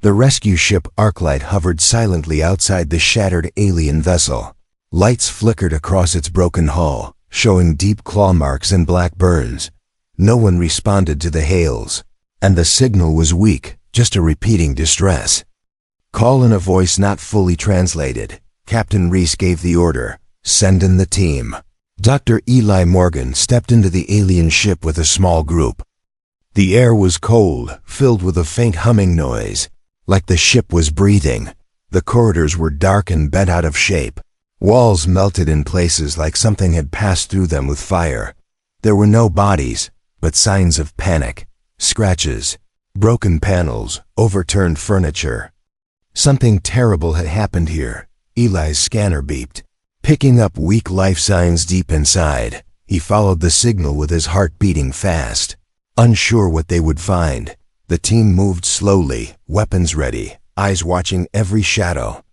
The rescue ship Arclight hovered silently outside the shattered alien vessel. Lights flickered across its broken hull, showing deep claw marks and black burns. No one responded to the hails, and the signal was weak, just a repeating distress. Call in a voice not fully translated. Captain Reese gave the order, "Send in the team." Dr. Eli Morgan stepped into the alien ship with a small group. The air was cold, filled with a faint humming noise, like the ship was breathing. The corridors were dark and bent out of shape. Walls melted in places like something had passed through them with fire. There were no bodies, but signs of panic, scratches, broken panels, overturned furniture. Something terrible had happened here. Eli's scanner beeped, picking up weak life signs deep inside. He followed the signal with his heart beating fast. Unsure what they would find, the team moved slowly, weapons ready, eyes watching every shadow.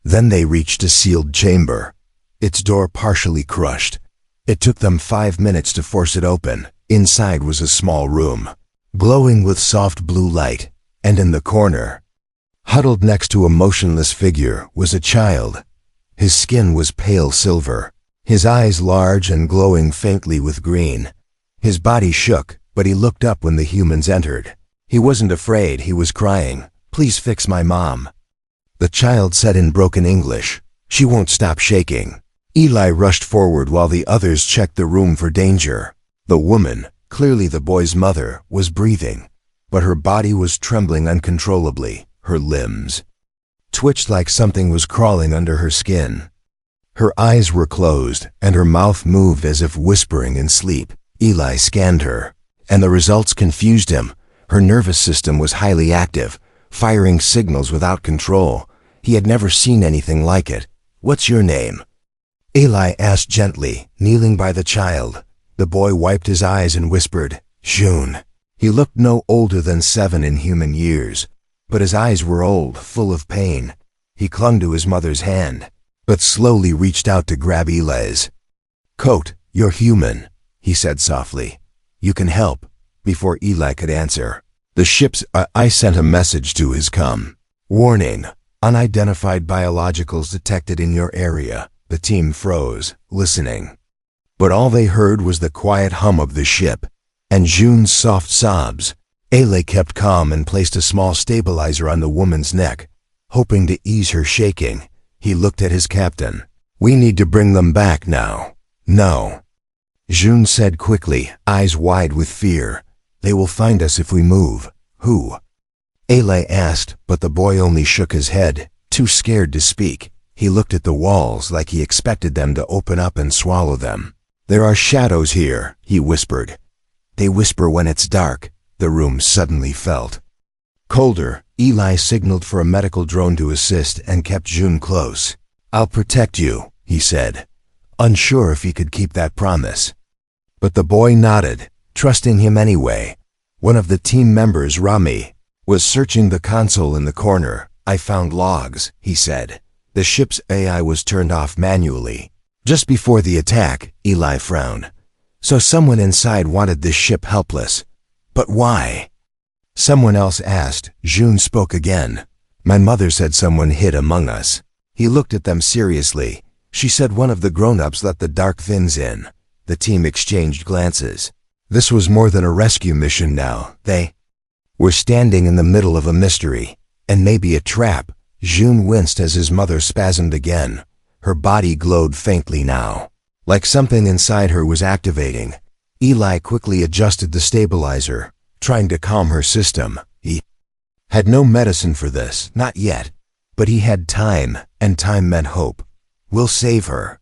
Then they reached a sealed chamber, its door partially crushed. It took them 5 minutes to force it open. Inside was a small room, glowing with soft blue light, and in the corner, huddled next to a motionless figure, was a child. His skin was pale silver, his eyes large and glowing faintly with green. His body shook, but he looked up when the humans entered. He wasn't afraid, he was crying, "Please fix my mom." The child said in broken English, "She won't stop shaking." Eli rushed forward while the others checked the room for danger. The woman, clearly the boy's mother, was breathing, but her body was trembling uncontrollably. Her limbs twitched like something was crawling under her skin. Her eyes were closed, and her mouth moved as if whispering in sleep. Eli scanned her, and the results confused him. Her nervous system was highly active, firing signals without control. He had never seen anything like it. "What's your name?" Eli asked gently, kneeling by the child. The boy wiped his eyes and whispered, "June." He looked no older than 7 in human years, but his eyes were old, full of pain. He clung to his mother's hand, but slowly reached out to grab Eli's. "Coat, you're human," he said softly. "You can help." Before Eli could answer, the ship's I sent a message to his comm. "Warning, unidentified biologicals detected in your area." The team froze, listening. But all they heard was the quiet hum of the ship, and June's soft sobs. Eli kept calm and placed a small stabilizer on the woman's neck, hoping to ease her shaking. He looked at his captain. "We need to bring them back now." "No," June said quickly, eyes wide with fear. "They will find us if we move." "Who?" Eli asked, but the boy only shook his head, too scared to speak. He looked at the walls like he expected them to open up and swallow them. "There are shadows here," he whispered. "They whisper when it's dark." The room suddenly felt colder. Eli signaled for a medical drone to assist and kept June close. "I'll protect you," he said, unsure if he could keep that promise. But the boy nodded, trusting him anyway. One of the team members, Rami, was searching the console in the corner. "I found logs," he said. The ship's AI was turned off manually. Just before the attack, Eli frowned. So someone inside wanted this ship helpless. But why? Someone else asked. June spoke again. "My mother said someone hid among us." He looked at them seriously. "She said one of the grown-ups let the dark things in." The team exchanged glances. This was more than a rescue mission now. They were standing in the middle of a mystery, and maybe a trap. June winced as his mother spasmed again. Her body glowed faintly now, like something inside her was activating. Eli quickly adjusted the stabilizer, trying to calm her system. He had no medicine for this, not yet, but he had time, and time meant hope. "We'll save her,"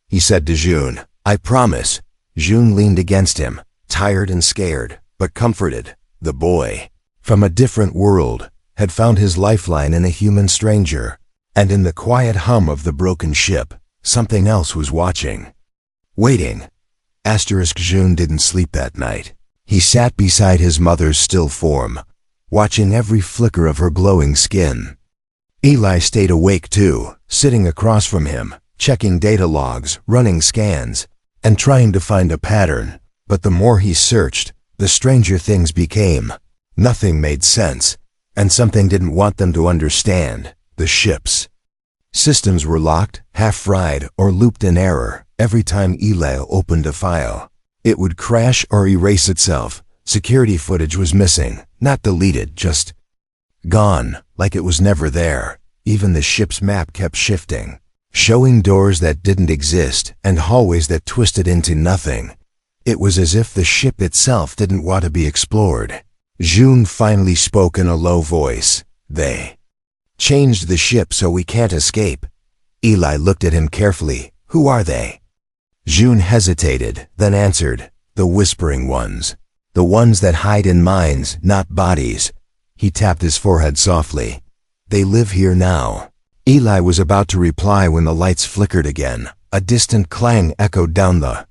he said to June. "I promise." June leaned against him, tired and scared, but comforted. The boy, from a different world, had found his lifeline in a human stranger, and in the quiet hum of the broken ship, something else was watching. Waiting. June didn't sleep that night. He sat beside his mother's still form, watching every flicker of her glowing skin. Eli stayed awake too, sitting across from him, checking data logs, running scans, and trying to find a pattern. But the more he searched, the stranger things became. Nothing made sense. And something didn't want them to understand. The ship's systems were locked, half-fried, or looped in error. Every time Eli opened a file, it would crash or erase itself. Security footage was missing, not deleted, just gone, like it was never there. Even the ship's map kept shifting, showing doors that didn't exist and hallways that twisted into nothing. It was as if the ship itself didn't want to be explored. June finally spoke in a low voice. They changed the ship so we can't escape. Eli looked at him carefully. Who are they? June hesitated, then answered. The whispering ones. The ones that hide in minds, not bodies. He tapped his forehead softly. They live here now. Eli was about to reply when the lights flickered again. A distant clang echoed down the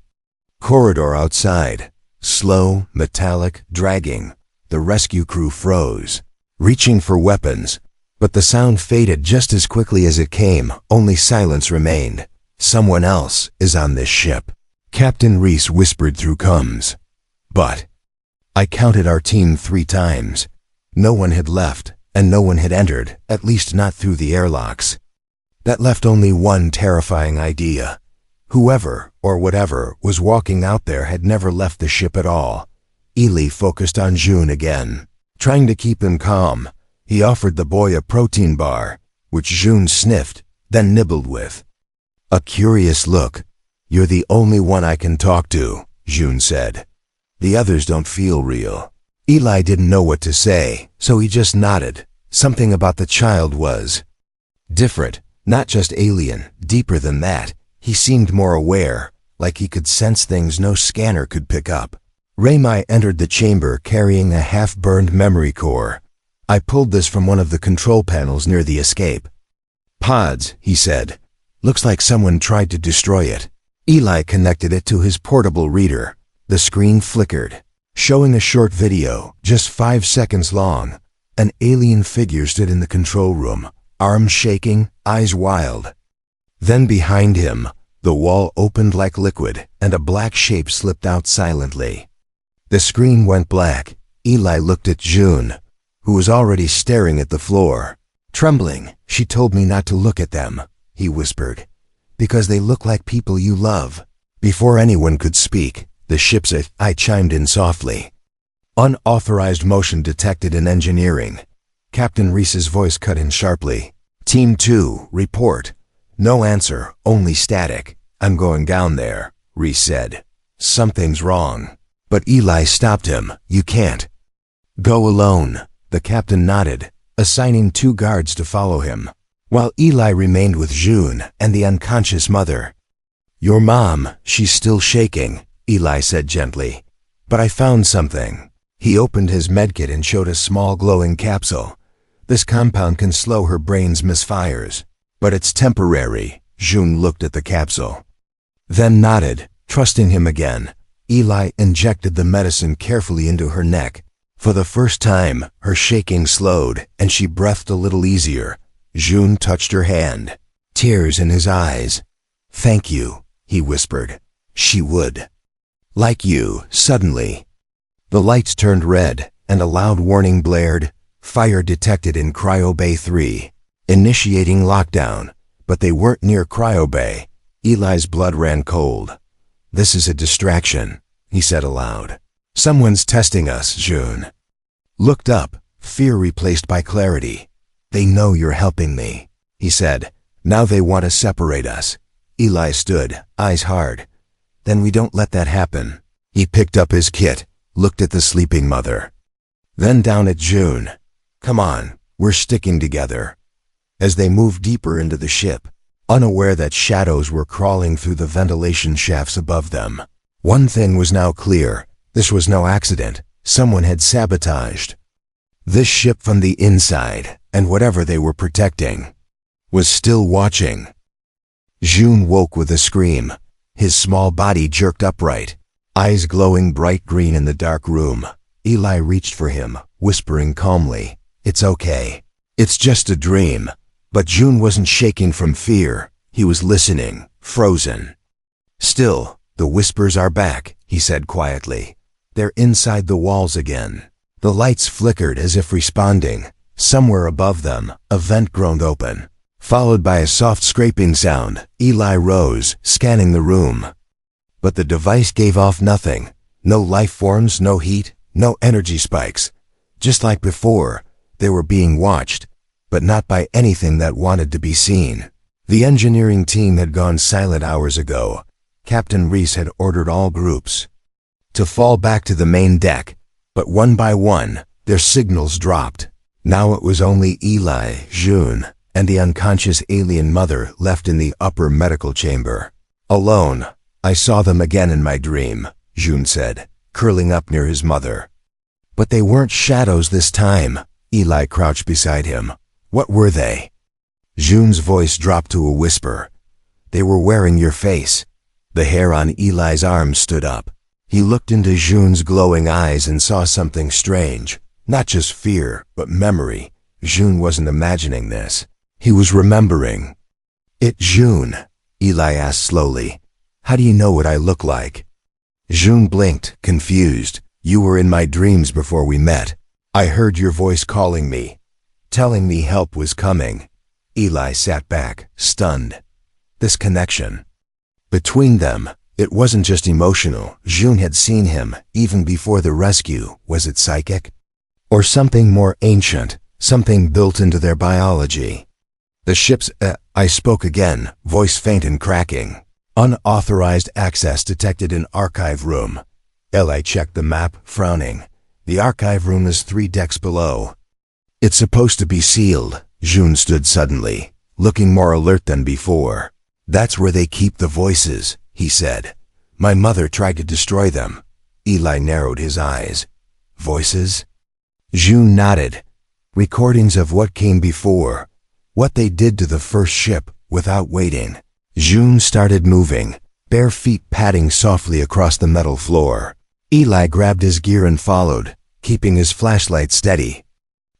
corridor outside. Slow, metallic, dragging. The rescue crew froze, reaching for weapons. But the sound faded just as quickly as it came. Only silence remained. Someone else is on this ship. Captain Reese whispered through coms. But I counted our team 3 times. No one had left, and no one had entered, at least not through the airlocks. That left only one terrifying idea. Whoever, or whatever, was walking out there had never left the ship at all. Eli focused on June again. Trying to keep him calm, he offered the boy a protein bar, which June sniffed, then nibbled with a curious look. You're the only one I can talk to, June said. The others don't feel real. Eli didn't know what to say, so he just nodded. Something about the child was different, not just alien, deeper than that. He seemed more aware, like he could sense things no scanner could pick up. Raymai entered the chamber carrying a half-burned memory core. I pulled this from one of the control panels near the escape pods, he said. Looks like someone tried to destroy it. Eli connected it to his portable reader. The screen flickered, showing a short video, just 5 seconds long. An alien figure stood in the control room, arms shaking, eyes wild. Then behind him, the wall opened like liquid, and a black shape slipped out silently. The screen went black. Eli looked at June, who was already staring at the floor. Trembling, she told me not to look at them, he whispered, because they look like people you love. Before anyone could speak, the ship's I chimed in softly. Unauthorized motion detected in engineering. Captain Reese's voice cut in sharply. Team 2, report. No answer, only static. I'm going down there, Reese said. Something's wrong. But Eli stopped him. You can't go alone. The captain nodded, assigning 2 guards to follow him, while Eli remained with June and the unconscious mother. Your mom, she's still shaking, Eli said gently. But I found something. He opened his medkit and showed a small glowing capsule. This compound can slow her brain's misfires. But it's temporary. June looked at the capsule, then nodded, trusting him again. Eli injected the medicine carefully into her neck. For the first time, her shaking slowed, and she breathed a little easier. June touched her hand, tears in his eyes. Thank you, he whispered. She would like you. Suddenly, the lights turned red, and a loud warning blared. Fire detected in Cryo Bay 3. Initiating lockdown. But they weren't near Cryo Bay. Eli's blood ran cold. This is a distraction, he said aloud. Someone's testing us, June looked up, fear replaced by clarity. They know you're helping me, he said. Now they want to separate us. Eli stood, eyes hard. Then we don't let that happen. He picked up his kit, looked at the sleeping mother, then down at June. Come on, we're sticking together. As they moved deeper into the ship, unaware that shadows were crawling through the ventilation shafts above them. One thing was now clear. This was no accident. Someone had sabotaged this ship from the inside, and whatever they were protecting was still watching. June woke with a scream. His small body jerked upright, eyes glowing bright green in the dark room. Eli reached for him, whispering calmly, "It's okay. It's just a dream." But June wasn't shaking from fear. He was listening, frozen. Still, the whispers are back, he said quietly. They're inside the walls again. The lights flickered as if responding. Somewhere above them, a vent groaned open. Followed by a soft scraping sound, Eli rose, scanning the room. But the device gave off nothing. No life forms, no heat, no energy spikes. Just like before, they were being watched, but not by anything that wanted to be seen. The engineering team had gone silent hours ago. Captain Reese had ordered all groups to fall back to the main deck, but one by one, their signals dropped. Now it was only Eli, June, and the unconscious alien mother left in the upper medical chamber. Alone, I saw them again in my dream, June said, curling up near his mother. But they weren't shadows this time. Eli crouched beside him. What were they? June's voice dropped to a whisper. They were wearing your face. The hair on Eli's arm stood up. He looked into June's glowing eyes and saw something strange. Not just fear, but memory. June wasn't imagining this. He was remembering. It's June, Eli asked slowly. How do you know what I look like? June blinked, confused. You were in my dreams before we met. I heard your voice calling me, telling me help was coming. Eli sat back, stunned. This connection between them, it wasn't just emotional. June had seen him, even before the rescue. Was it psychic? Or something more ancient, something built into their biology? The ship's, I spoke again, voice faint and cracking. Unauthorized access detected in archive room. Eli checked the map, frowning. The archive room is 3 decks below. It's supposed to be sealed. June stood suddenly, looking more alert than before. That's where they keep the voices, he said. My mother tried to destroy them. Eli narrowed his eyes. Voices? June nodded. Recordings of what came before. What they did to the first ship, without waiting. June started moving, bare feet padding softly across the metal floor. Eli grabbed his gear and followed, keeping his flashlight steady.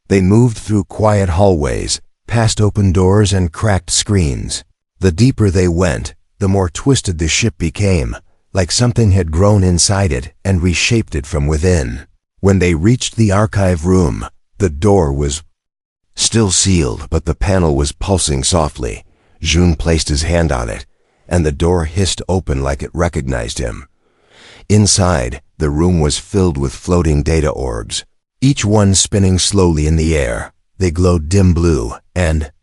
They moved through quiet hallways, past open doors and cracked screens. The deeper they went, the more twisted the ship became, like something had grown inside it and reshaped it from within. When they reached the archive room, the door was still sealed, but the panel was pulsing softly. June placed his hand on it, and the door hissed open like it recognized him. Inside, the room was filled with floating data orbs, each one spinning slowly in the air. They glowed dim blue, and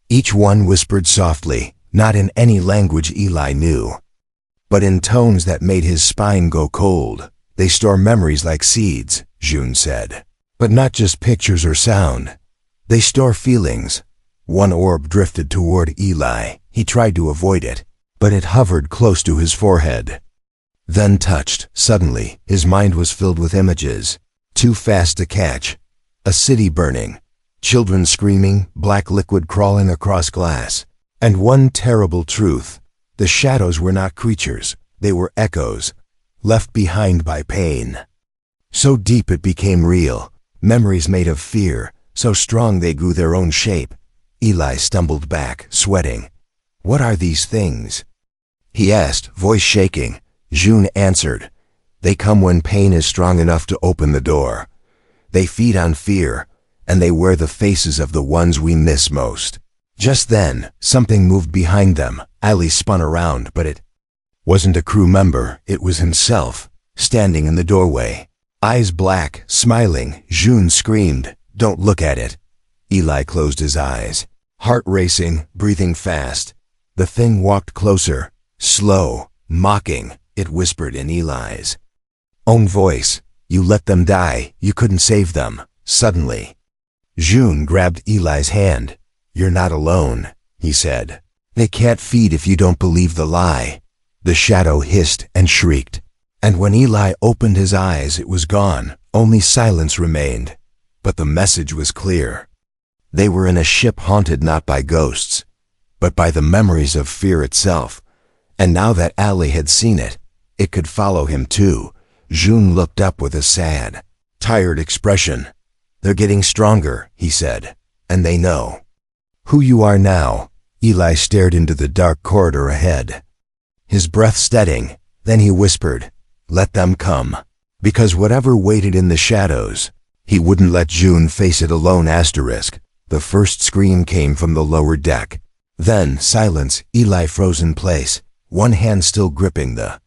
each one whispered softly, not in any language Eli knew, but in tones that made his spine go cold. They store memories like seeds, June said. But not just pictures or sound. They store feelings. One orb drifted toward Eli. He tried to avoid it, but it hovered close to his forehead. Then touched. Suddenly, his mind was filled with images, too fast to catch. A city burning, children screaming, black liquid crawling across glass. And one terrible truth. The shadows were not creatures. They were echoes, left behind by pain. So deep it became real. Memories made of fear, so strong they grew their own shape. Eli stumbled back, sweating. What are these things? He asked, voice shaking. June answered. They come when pain is strong enough to open the door. They feed on fear, and they wear the faces of the ones we miss most. Just then, something moved behind them. Ali spun around, but it wasn't a crew member. It was himself, standing in the doorway. Eyes black, smiling. June screamed, "Don't look at it." Eli closed his eyes, heart racing, breathing fast. The thing walked closer, slow, mocking. It whispered in Eli's own voice, "You let them die. You couldn't save them." Suddenly, June grabbed Eli's hand. "You're not alone," he said. "They can't feed if you don't believe the lie." The shadow hissed and shrieked. And when Eli opened his eyes, it was gone. Only silence remained. But the message was clear. They were in a ship haunted not by ghosts, but by the memories of fear itself. And now that Ali had seen it, it could follow him too. June looked up with a sad, tired expression. "They're getting stronger," he said, "and they know who you are now." Eli stared into the dark corridor ahead, his breath steadying. Then he whispered, "Let them come." Because whatever waited in the shadows, He wouldn't let June face it alone. Asterisk. The first scream came from the lower deck. Then, silence. Eli froze in place, one hand still gripping the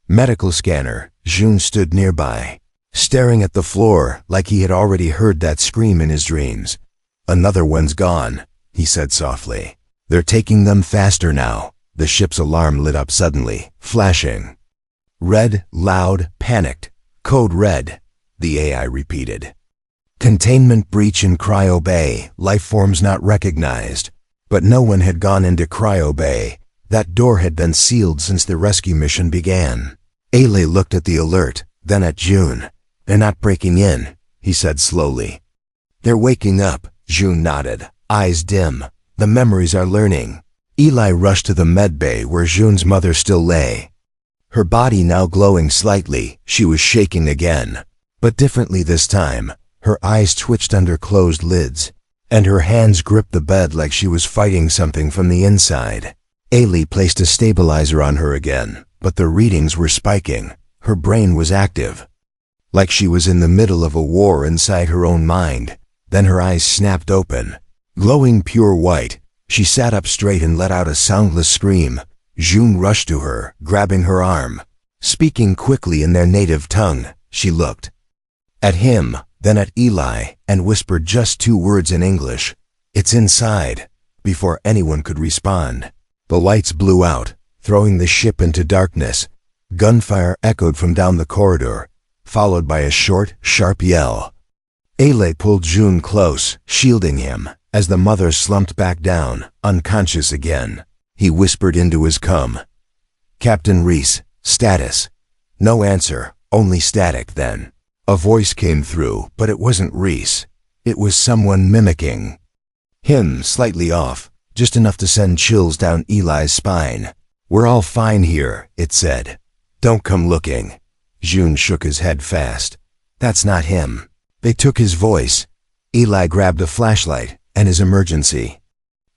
medical scanner. June stood nearby, staring at the floor like he had already heard that scream in his dreams. Another one's gone, he said softly. They're taking them faster now. The ship's alarm lit up suddenly, flashing. Red, loud, panicked. Code red, the AI repeated. Containment breach in Cryo Bay, life forms not recognized. But no one had gone into Cryo Bay. That door had been sealed since the rescue mission began. Ailey looked at the alert, then at June. They're not breaking in, he said slowly. They're waking up, June nodded, eyes dim. The memories are learning. Eli rushed to the med bay where June's mother still lay. Her body now glowing slightly, she was shaking again. But differently this time. Her eyes twitched under closed lids, and her hands gripped the bed like she was fighting something from the inside. Ailey placed a stabilizer on her again, but the readings were spiking. Her brain was active, like she was in the middle of a war inside her own mind. Then her eyes snapped open, glowing pure white. She sat up straight and let out a soundless scream. June rushed to her, grabbing her arm. Speaking quickly in their native tongue, she looked at him, then at Eli, and whispered just 2 words in English. It's inside, before anyone could respond. The lights blew out, throwing the ship into darkness. Gunfire echoed from down the corridor, followed by a short, sharp yell. Ailey pulled June close, shielding him, as the mother slumped back down, unconscious again. He whispered into his cum. Captain Reese, status. No answer, only static then. A voice came through, but it wasn't Reese. It was someone mimicking him, slightly off, just enough to send chills down Eli's spine. We're all fine here, it said. Don't come looking. June shook his head fast. That's not him. They took his voice. Eli grabbed a flashlight and his emergency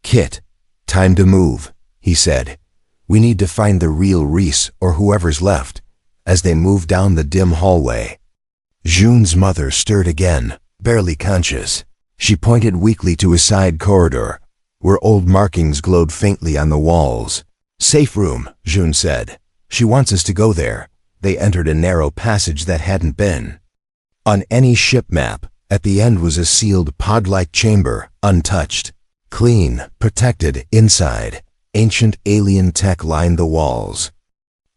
kit. Time to move, he said. We need to find the real Reese or whoever's left. As they moved down the dim hallway, June's mother stirred again, barely conscious. She pointed weakly to a side corridor, where old markings glowed faintly on the walls. Safe room, June said. She wants us to go there. They entered a narrow passage that hadn't been on any ship map. At the end was a sealed pod-like chamber, untouched, clean, protected inside. Ancient alien tech lined the walls,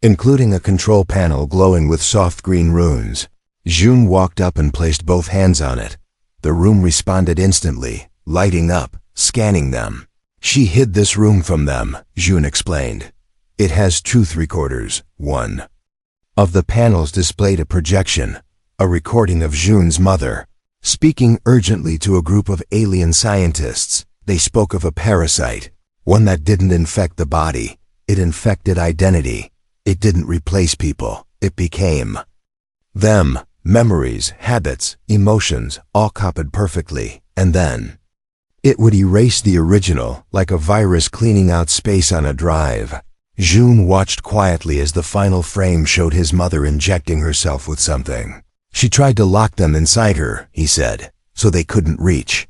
including a control panel glowing with soft green runes. June walked up and placed both hands on it. The room responded instantly, lighting up, scanning them. She hid this room from them, June explained. It has truth recorders. One of the panels displayed a projection, a recording of June's mother, speaking urgently to a group of alien scientists. They spoke of a parasite, one that didn't infect the body. It infected identity. It didn't replace people. It became them. Memories, habits, emotions, all copied perfectly, and then it would erase the original, like a virus cleaning out space on a drive. June watched quietly as the final frame showed his mother injecting herself with something. She tried to lock them inside her, he said, so they couldn't reach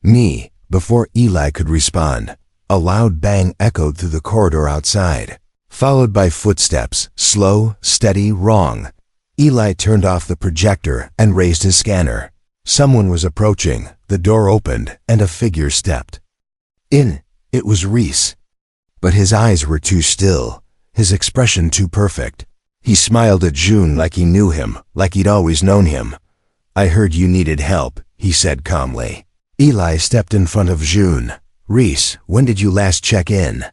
me. Before Eli could respond, a loud bang echoed through the corridor outside, followed by footsteps, slow, steady, wrong. Eli turned off the projector and raised his scanner. Someone was approaching. The door opened, and a figure stepped in. It was Reese. But his eyes were too still, his expression too perfect. He smiled at June like he knew him, like he'd always known him. I heard you needed help, he said calmly. Eli stepped in front of June. Reese, when did you last check in?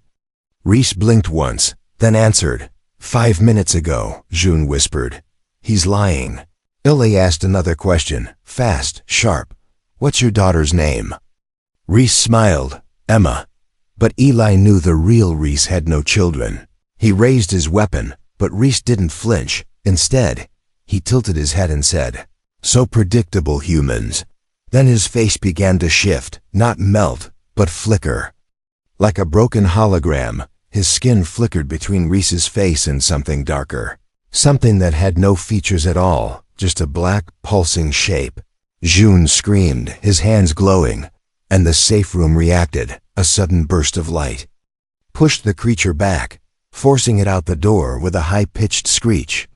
Reese blinked once, then answered. 5 minutes ago, June whispered. He's lying. Eli asked another question, fast, sharp. What's your daughter's name? Reese smiled. Emma. But Eli knew the real Reese had no children. He raised his weapon, but Reese didn't flinch. Instead, he tilted his head and said, so predictable, humans. Then his face began to shift, not melt, but flicker. Like a broken hologram, his skin flickered between Reese's face and something darker. Something that had no features at all, just a black, pulsing shape. June screamed, his hands glowing, and the safe room reacted, a sudden burst of light. Pushed the creature back, forcing it out the door with a high-pitched screech.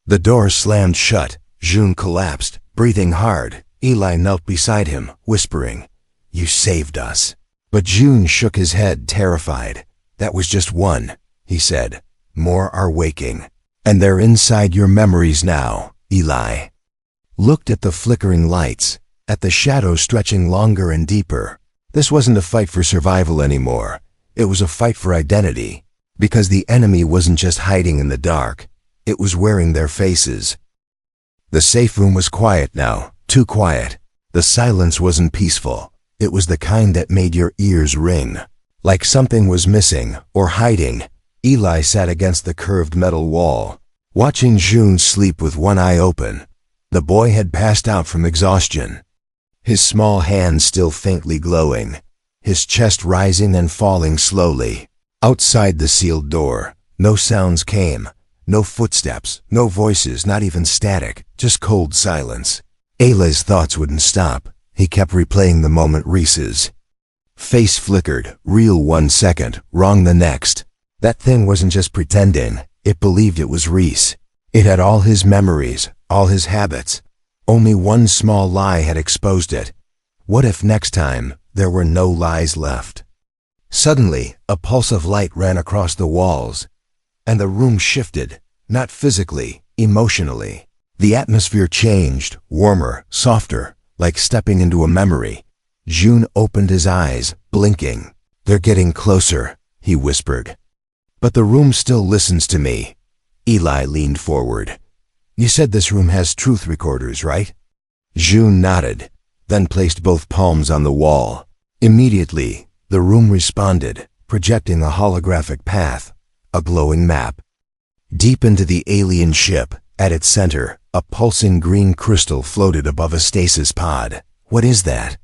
The door slammed shut. June collapsed, breathing hard. Eli knelt beside him, whispering, "You saved us." But June shook his head, terrified. "That was just one," he said. "More are waking. And they're inside your memories now, Eli." Looked at the flickering lights, at the shadows stretching longer and deeper. This wasn't a fight for survival anymore. It was a fight for identity. Because the enemy wasn't just hiding in the dark. It was wearing their faces. The safe room was quiet now, too quiet. The silence wasn't peaceful. It was the kind that made your ears ring. Like something was missing or hiding. Eli sat against the curved metal wall, watching June sleep with one eye open. The boy had passed out from exhaustion. His small hands still faintly glowing. His chest rising and falling slowly. Outside the sealed door, no sounds came. No footsteps, no voices, not even static, just cold silence. Eli's thoughts wouldn't stop. He kept replaying the moment Reese's face flickered, real 1 second, wrong the next. That thing wasn't just pretending. It believed it was Reese. It had all his memories, all his habits. Only one small lie had exposed it. What if next time there were no lies left? Suddenly, a pulse of light ran across the walls, and the room shifted, not physically, emotionally. The atmosphere changed, warmer, softer, like stepping into a memory. June opened his eyes, blinking. "They're getting closer," he whispered. "But the room still listens to me." Eli leaned forward. "You said this room has truth recorders, right?" June nodded, then placed both palms on the wall. Immediately, the room responded, projecting a holographic path, a glowing map. Deep into the alien ship, at its center, a pulsing green crystal floated above a stasis pod. "What is that?"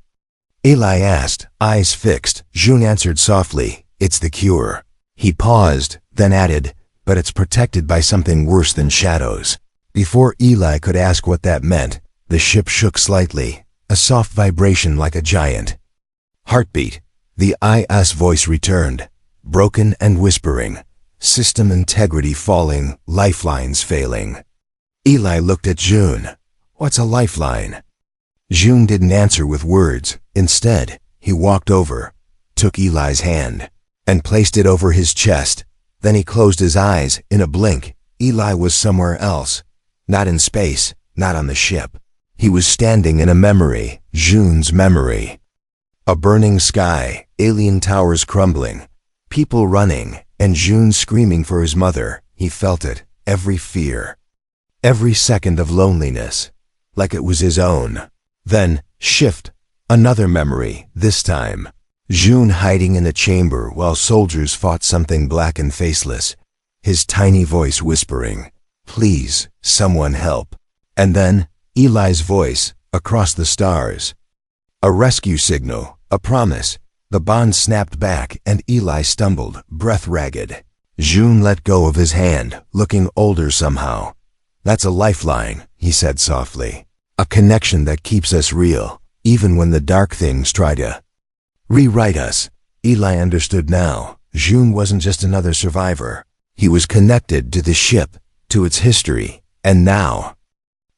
Eli asked, eyes fixed. June answered softly, "It's the cure." He paused, then added, "But it's protected by something worse than shadows." Before Eli could ask what that meant, the ship shook slightly, a soft vibration like a giant heartbeat. The IS voice returned, broken and whispering, system integrity falling, lifelines failing. Eli looked at June. "What's a lifeline?" June didn't answer with words. Instead, he walked over, took Eli's hand, and placed it over his chest. Then he closed his eyes. In a blink, Eli was somewhere else. Not in space, not on the ship. He was standing in a memory, June's memory. A burning sky, alien towers crumbling, people running, and June screaming for his mother. He felt it, every fear, every second of loneliness, like it was his own. Then, shift, another memory, this time. June hiding in a chamber while soldiers fought something black and faceless, his tiny voice whispering, "Please, someone help." And then, Eli's voice, across the stars. A rescue signal, a promise. The bond snapped back and Eli stumbled, breath ragged. June let go of his hand, looking older somehow. "That's a lifeline," he said softly. "A connection that keeps us real, even when the dark things try to rewrite us." Eli understood now. June wasn't just another survivor. He was connected to the ship, to its history, and now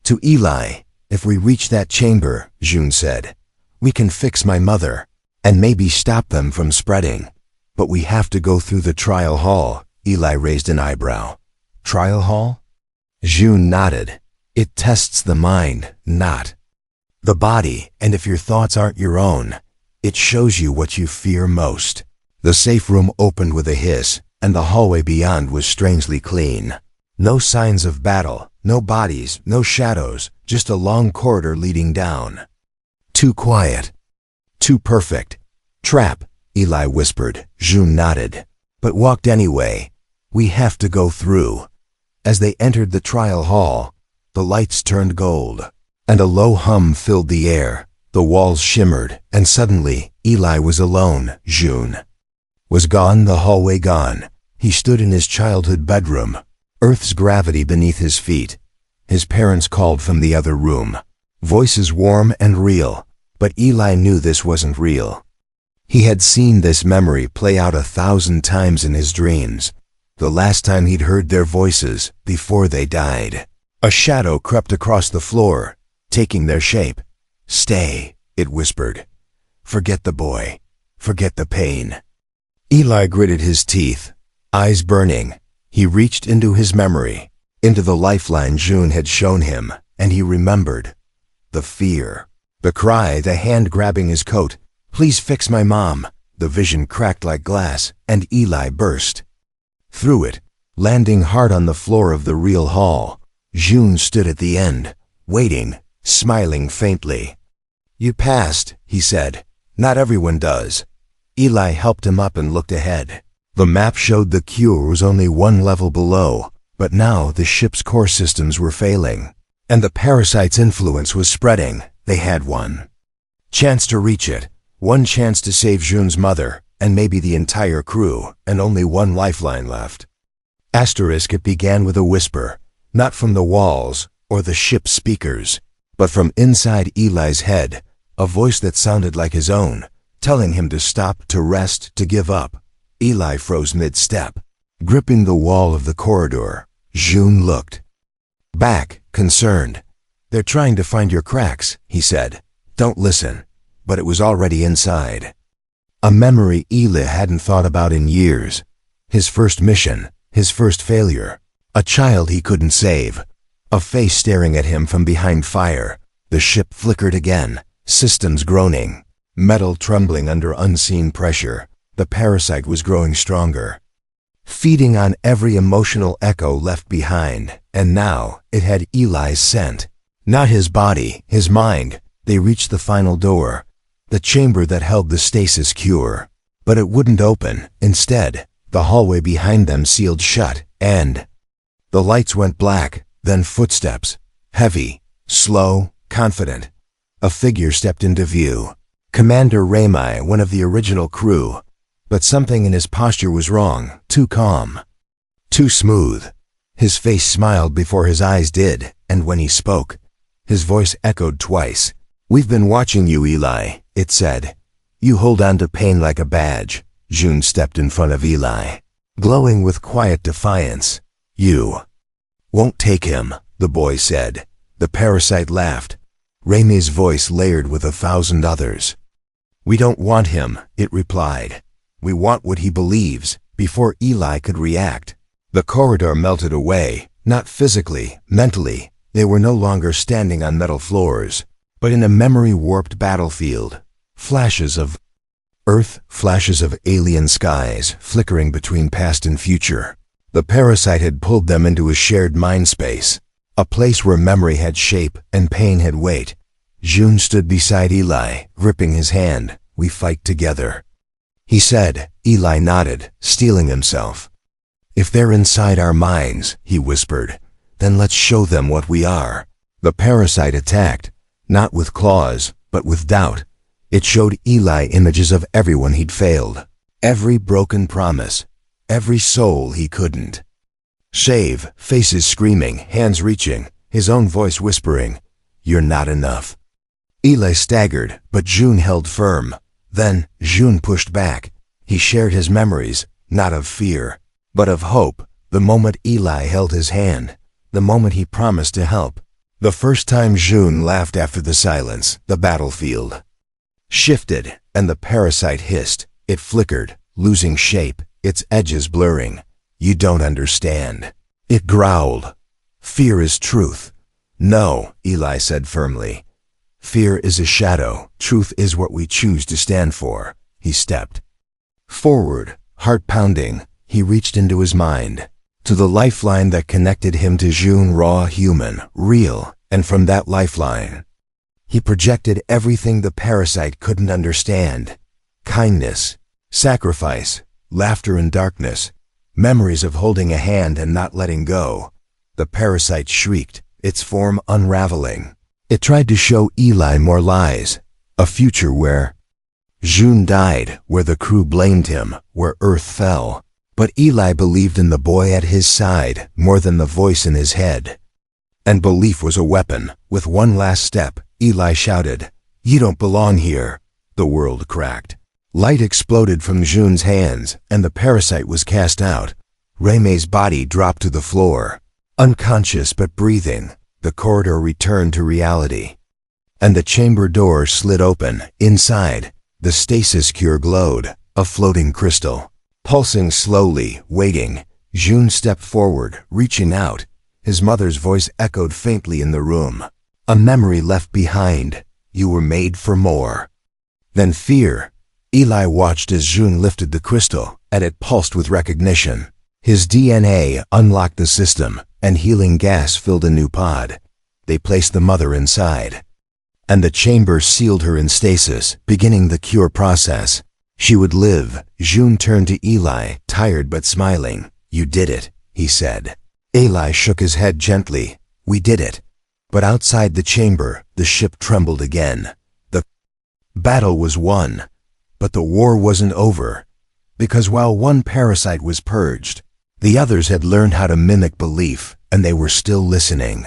to Eli. "If we reach that chamber," June said, "we can fix my mother, and maybe stop them from spreading. But we have to go through the trial hall." Eli raised an eyebrow. "Trial hall?" June nodded. "It tests the mind, not the body, and if your thoughts aren't your own, it shows you what you fear most." The safe room opened with a hiss, and the hallway beyond was strangely clean. No signs of battle, no bodies, no shadows, just a long corridor leading down. Too quiet. Too perfect. "Trap," Eli whispered. June nodded, but walked anyway. "We have to go through." As they entered the trial hall, the lights turned gold, and a low hum filled the air. The walls shimmered, and suddenly, Eli was alone. June was gone, the hallway gone. He stood in his childhood bedroom, Earth's gravity beneath his feet. His parents called from the other room. Voices warm and real, but Eli knew this wasn't real. He had seen this memory play out 1,000 times in his dreams, the last time he'd heard their voices before they died. A shadow crept across the floor, taking their shape. "Stay," it whispered. "Forget the boy. Forget the pain." Eli gritted his teeth, eyes burning. He reached into his memory, into the lifeline June had shown him, and he remembered. The fear, the cry, the hand grabbing his coat. "Please fix my mom." The vision cracked like glass, and Eli burst. Through it, landing hard on the floor of the real hall, June stood at the end, waiting, smiling faintly. "You passed," he said. "Not everyone does." Eli helped him up and looked ahead. The map showed the cure was only one level below, but now the ship's core systems were failing, and the parasite's influence was spreading. They had one chance to reach it, one chance to save June's mother, and maybe the entire crew, and only one lifeline left. Asterisk, it began with a whisper, not from the walls or the ship's speakers, but from inside Eli's head, a voice that sounded like his own, telling him to stop, to rest, to give up. Eli froze mid-step, gripping the wall of the corridor. June looked back, concerned. "They're trying to find your cracks," he said. "Don't listen." But it was already inside. A memory Eli hadn't thought about in years. His first mission, his first failure. A child he couldn't save. A face staring at him from behind fire. The ship flickered again, systems groaning, metal trembling under unseen pressure. The parasite was growing stronger, feeding on every emotional echo left behind, and now it had Eli's scent. Not his body, his mind. They reached the final door, the chamber that held the stasis cure. But it wouldn't open. Instead, the hallway behind them sealed shut, and the lights went black, then footsteps, heavy, slow, confident. A figure stepped into view. Commander Rami, one of the original crew. But something in his posture was wrong, too calm, too smooth. His face smiled before his eyes did, and when he spoke, his voice echoed twice. "We've been watching you, Eli," it said. "You hold on to pain like a badge." June stepped in front of Eli, glowing with quiet defiance. "You won't take him," the boy said. The parasite laughed, Rami's voice layered with 1,000 others. "We don't want him," it replied. "We want what he believes." Before Eli could react, the corridor melted away, not physically, mentally. They were no longer standing on metal floors, but in a memory-warped battlefield. Flashes of Earth, flashes of alien skies, flickering between past and future. The parasite had pulled them into a shared mind space, a place where memory had shape and pain had weight. June stood beside Eli, gripping his hand. "We fight together," he said. Eli nodded, steeling himself. "If they're inside our minds," he whispered, "then let's show them what we are." The parasite attacked, not with claws, but with doubt. It showed Eli images of everyone he'd failed, every broken promise, every soul he couldn't save, faces screaming, hands reaching, his own voice whispering, "You're not enough." Eli staggered, but June held firm. Then June pushed back. He shared his memories, not of fear, but of hope. The moment Eli held his hand, the moment he promised to help. The first time June laughed after the silence, the battlefield shifted, and the parasite hissed. It flickered, losing shape, its edges blurring. "You don't understand," it growled. "Fear is truth." "No," Eli said firmly. "Fear is a shadow. Truth is what we choose to stand for." He stepped forward, heart pounding. He reached into his mind, to the lifeline that connected him to June, raw, human, real, and from that lifeline, he projected everything the parasite couldn't understand. Kindness, sacrifice, laughter in darkness, memories of holding a hand and not letting go. The parasite shrieked, its form unraveling. It tried to show Eli more lies, a future where June died, where the crew blamed him, where Earth fell. But Eli believed in the boy at his side more than the voice in his head. And belief was a weapon. With one last step, Eli shouted, "You don't belong here." The world cracked. Light exploded from Jun's hands, and the parasite was cast out. Reime's body dropped to the floor. Unconscious but breathing, the corridor returned to reality. And the chamber door slid open. Inside, the stasis cure glowed, a floating crystal. Pulsing slowly, waiting, Jun stepped forward, reaching out. His mother's voice echoed faintly in the room. "A memory left behind. You were made for more." Then fear. Eli watched as Jun lifted the crystal, and it pulsed with recognition. His DNA unlocked the system, and healing gas filled a new pod. They placed the mother inside. And the chamber sealed her in stasis, beginning the cure process. She would live. Jun turned to Eli, tired but smiling. "You did it," he said. Eli shook his head gently. "We did it." But outside the chamber, the ship trembled again. The battle was won. But the war wasn't over. Because while one parasite was purged, the others had learned how to mimic belief, and they were still listening.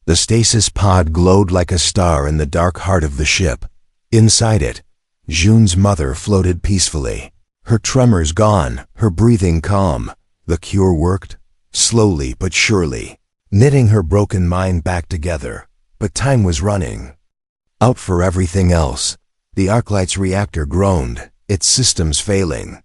The stasis pod glowed like a star in the dark heart of the ship. Inside it, Jun's mother floated peacefully. Her tremors gone, her breathing calm. The cure worked, slowly but surely, knitting her broken mind back together. But time was running out for everything else. The Arclight's reactor groaned, its systems failing.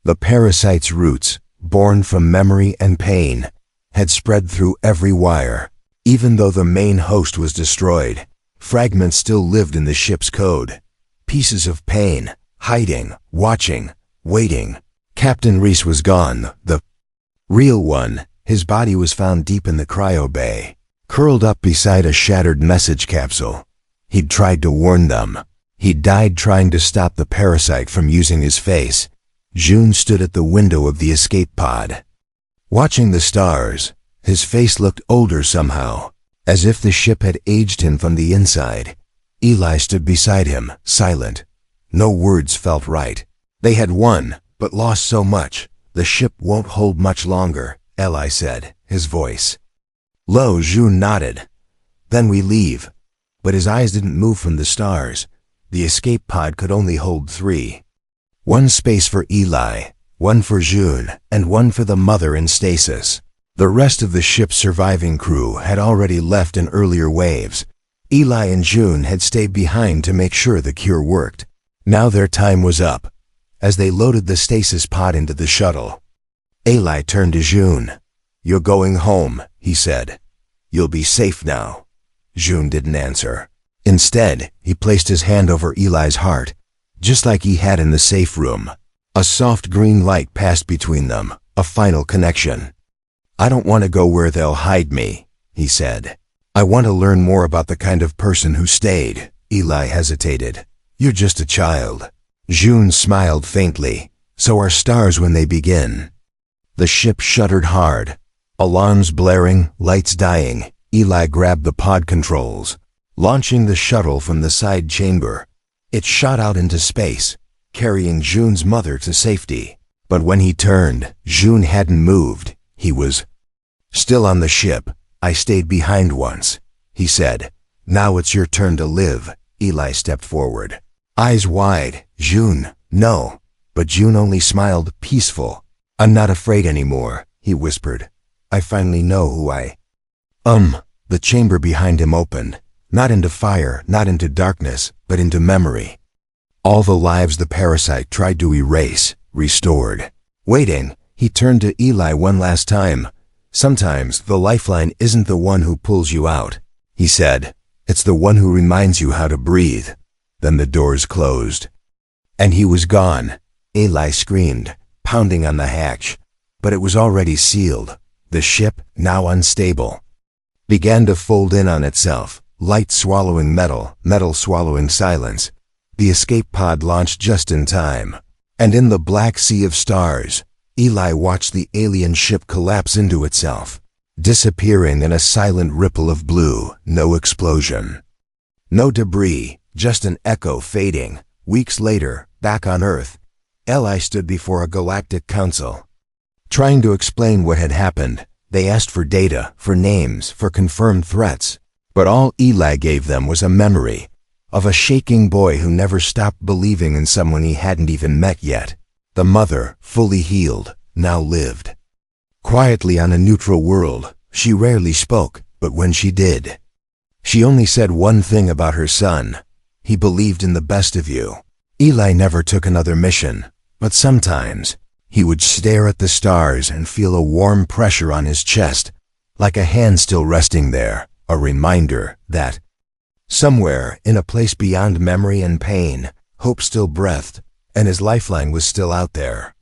The parasite's roots, born from memory and pain, had spread through every wire. Even though the main host was destroyed, fragments still lived in the ship's code. Pieces of pain, hiding, watching, waiting. Captain Reese was gone, the real one. His body was found deep in the cryo bay, curled up beside a shattered message capsule. He'd tried to warn them. He died trying to stop the parasite from using his face. Jun stood at the window of the escape pod, watching the stars. His face looked older somehow, as if the ship had aged him from the inside. Eli stood beside him, silent. No words felt right. They had won, but lost so much. "The ship won't hold much longer," Eli said, his voice low. Jun nodded. "Then we leave." But his eyes didn't move from the stars. The escape pod could only hold 3. One space for Eli, one for Jun, and one for the mother in stasis. The rest of the ship's surviving crew had already left in earlier waves. Eli and Jun had stayed behind to make sure the cure worked. Now their time was up. As they loaded the stasis pod into the shuttle, Eli turned to Jun. "You're going home," he said. "You'll be safe now." Jun didn't answer. Instead, he placed his hand over Eli's heart, just like he had in the safe room. A soft green light passed between them, a final connection. "I don't want to go where they'll hide me," he said. "I want to learn more about the kind of person who stayed." Eli hesitated. "You're just a child." Jun smiled faintly. "So are stars when they begin." The ship shuddered hard. Alarms blaring, lights dying. Eli grabbed the pod controls, launching the shuttle from the side chamber. It shot out into space, carrying Jun's mother to safety. But when he turned, Jun hadn't moved. He was still on the ship. "I stayed behind once," he said. "Now it's your turn to live." Eli stepped forward, eyes wide. "Jun, no." But Jun only smiled, peaceful. "I'm not afraid anymore," he whispered. "I finally know who I The chamber behind him opened, not into fire, not into darkness, but into memory. All the lives the parasite tried to erase, restored. Waiting, he turned to Eli one last time. "Sometimes the lifeline isn't the one who pulls you out," he said. "It's the one who reminds you how to breathe." Then the doors closed. And he was gone. Eli screamed, pounding on the hatch. But it was already sealed. The ship, now unstable, began to fold in on itself, light swallowing metal, metal swallowing silence. The escape pod launched just in time. And in the black sea of stars, Eli watched the alien ship collapse into itself, disappearing in a silent ripple of blue. No explosion, no debris, just an echo fading. Weeks later, back on Earth, Eli stood before a galactic council, trying to explain what had happened. They asked for data, for names, for confirmed threats. But all Eli gave them was a memory of a shaking boy who never stopped believing in someone he hadn't even met yet. The mother, fully healed, now lived quietly on a neutral world. She rarely spoke, but when she did, she only said one thing about her son: he believed in the best of you. Eli never took another mission, but sometimes he would stare at the stars and feel a warm pressure on his chest, like a hand still resting there, a reminder that somewhere in a place beyond memory and pain, hope still breathed, and his lifeline was still out there.